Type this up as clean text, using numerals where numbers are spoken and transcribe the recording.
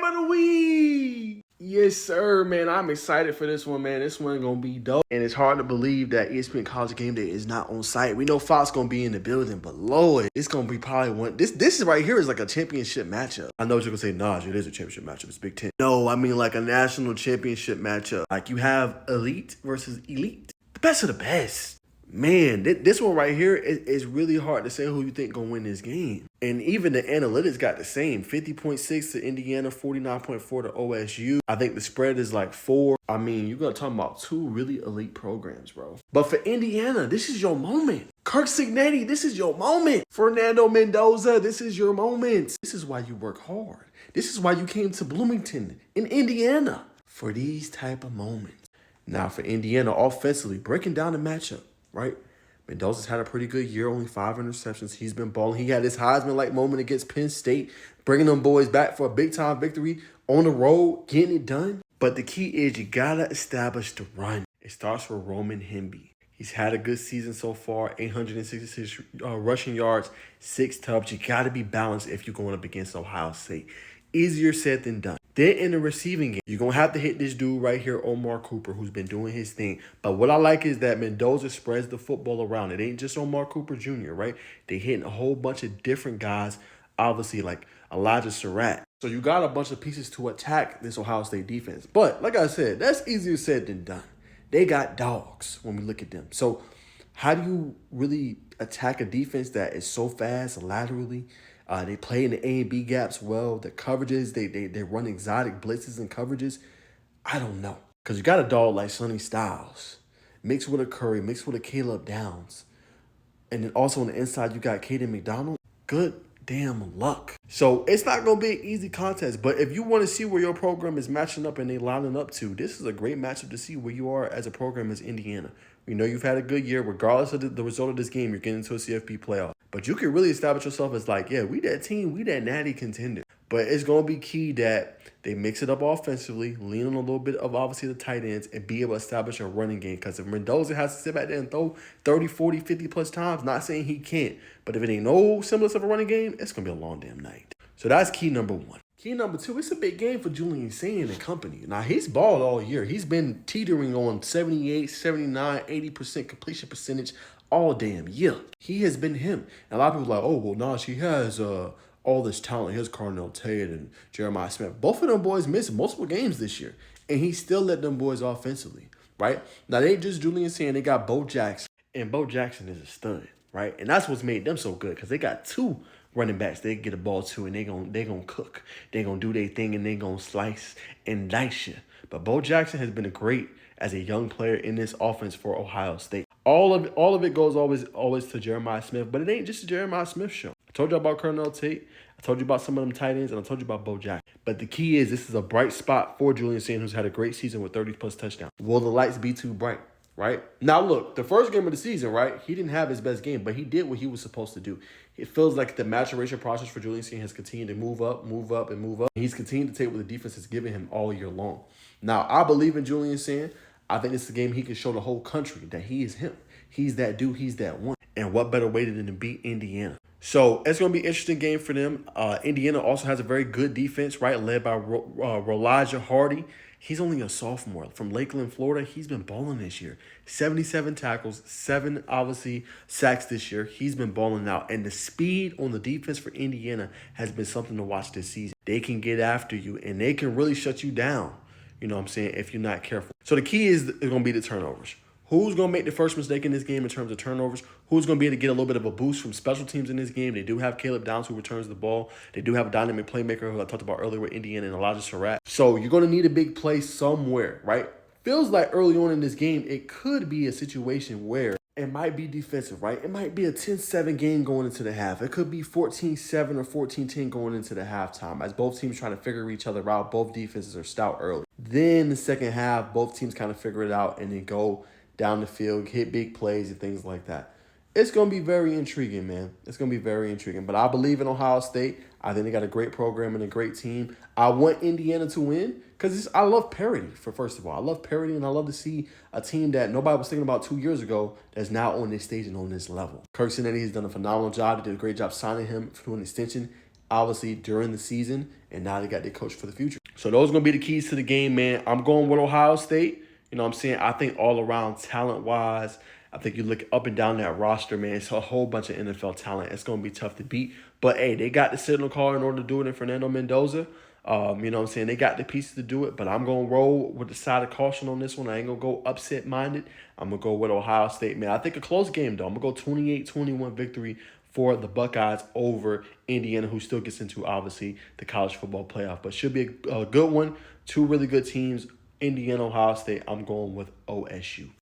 of the week. Yes, sir, man. I'm excited for this one, man. This one gonna be dope. And it's hard to believe that ESPN College Game Day is not on site. We know Fox gonna be in the building, but Lord, it's gonna be probably one. This is right here is like a championship matchup. I know what you're gonna say, nah, it is a championship matchup. It's Big Ten. No, I mean like a national championship matchup. Like you have elite versus elite. The best of the best. Man, this one right here is really hard to say who you think gonna win this game. And even the analytics got the same. 50.6 to Indiana, 49.4 to OSU. I think the spread is like 4. I mean, you're gonna talk about two really elite programs, bro. But for Indiana, this is your moment. Kirk Cignetti, this is your moment. Fernando Mendoza, this is your moment. This is why you work hard. This is why you came to Bloomington in Indiana for these type of moments. Now for Indiana, offensively, breaking down the matchup. Right? Mendoza's had a pretty good year, only 5 interceptions. He's been balling. He had his Heisman-like moment against Penn State, bringing them boys back for a big-time victory on the road, getting it done. But the key is you got to establish the run. It starts with Roman Hemby. He's had a good season so far, 866 rushing yards, 6 tubs. You got to be balanced if you're going up against Ohio State. Easier said than done. Then in the receiving game, you're going to have to hit this dude right here, Omar Cooper, who's been doing his thing. But what I like is that Mendoza spreads the football around. It ain't just Omar Cooper Jr., right? They hitting a whole bunch of different guys, obviously like Elijah Surratt. So you got a bunch of pieces to attack this Ohio State defense. But like I said, that's easier said than done. They got dogs when we look at them. So how do you really attack a defense that is so fast laterally? They play in the A and B gaps well. The coverages, they run exotic blitzes and coverages. I don't know. Because you got a dog like Sonny Styles, mixed with a Curry, mixed with a Caleb Downs. And then also on the inside, you got Caden McDonald. Good damn luck. So it's not going to be an easy contest. But if you want to see where your program is matching up and they lining up to, this is a great matchup to see where you are as a program as Indiana. We know you've had a good year. Regardless of the result of this game, you're getting into a CFP playoff. But you can really establish yourself as like, yeah, we that team, we that natty contender. But it's going to be key that they mix it up offensively, lean on a little bit of obviously the tight ends, and be able to establish a running game. Because if Mendoza has to sit back there and throw 30, 40, 50 plus times, not saying he can't. But if it ain't no semblance of a running game, it's going to be a long damn night. So that's key number 1. Key number 2, it's a big game for Julian Sand and company. Now, he's balled all year. He's been teetering on 78, 79, 80% completion percentage all damn year. He has been him. And a lot of people are like, oh, well, Naj, he has all this talent. He has Carnell Tate and Jeremiah Smith. Both of them boys missed multiple games this year. And he still led them boys offensively, right? Now, they ain't just Julian Sand. They got Bo Jackson. And Bo Jackson is a stud, right? And that's what's made them so good because they got 2 running backs they get a ball to and they gonna cook. They gonna do their thing and they gonna slice and dice you. But Bo Jackson has been great as a young player in this offense for Ohio State. All of it goes always to Jeremiah Smith, but it ain't just a Jeremiah Smith show. I told you about Carnell Tate. I told you about some of them tight ends, and I told you about Bo Jackson. But the key is this is a bright spot for Julian Sand, who's had a great season with 30-plus touchdowns. Will the lights be too bright? Right? Now, look, the first game of the season, right, he didn't have his best game, but he did what he was supposed to do. It feels like the maturation process for Julian Sand has continued to move up, and move up. He's continued to take what the defense has given him all year long. Now, I believe in Julian Sand. I think this is a game he can show the whole country that he is him. He's that dude. He's that one. And what better way than to beat Indiana? So it's going to be an interesting game for them. Indiana also has a very good defense, right, led by Elijah Hardy. He's only a sophomore from Lakeland, Florida. He's been balling this year. 77 tackles, 7, obviously, sacks this year. He's been balling out. And the speed on the defense for Indiana has been something to watch this season. They can get after you, and they can really shut you down, you know what I'm saying, if you're not careful. So the key is going to be the turnovers. Who's going to make the first mistake in this game in terms of turnovers? Who's going to be able to get a little bit of a boost from special teams in this game? They do have Caleb Downs, who returns the ball. They do have a dynamic playmaker, who I talked about earlier with Indiana, and Elijah Surratt. So you're going to need a big play somewhere, right? Feels like early on in this game, it could be a situation where it might be defensive, right? It might be a 10-7 game going into the half. It could be 14-7 or 14-10 going into the halftime as both teams trying to figure each other out. Both defenses are stout early. Then the second half, both teams kind of figure it out and then go down the field, hit big plays and things like that. It's going to be very intriguing, man. It's going to be very intriguing. But I believe in Ohio State. I think they got a great program and a great team. I want Indiana to win because I love parity, first of all. I love parity, and I love to see a team that nobody was thinking about 2 years ago that's now on this stage and on this level. Kirk Cignetti has done a phenomenal job. They did a great job signing him to an extension, obviously, during the season, and now they got their coach for the future. So those are going to be the keys to the game, man. I'm going with Ohio State. You know what I'm saying? I think all around talent-wise, I think you look up and down that roster, man. It's a whole bunch of NFL talent. It's going to be tough to beat. But, hey, they got the signal call in order to do it in Fernando Mendoza. You know what I'm saying? They got the pieces to do it, but I'm going to roll with the side of caution on this one. I ain't going to go upset-minded. I'm going to go with Ohio State, man. I think a close game, though. I'm going to go 28-21 victory for the Buckeyes over Indiana, who still gets into, obviously, the college football playoff. But should be a good one. Two really good teams, Indiana, Ohio State. I'm going with OSU.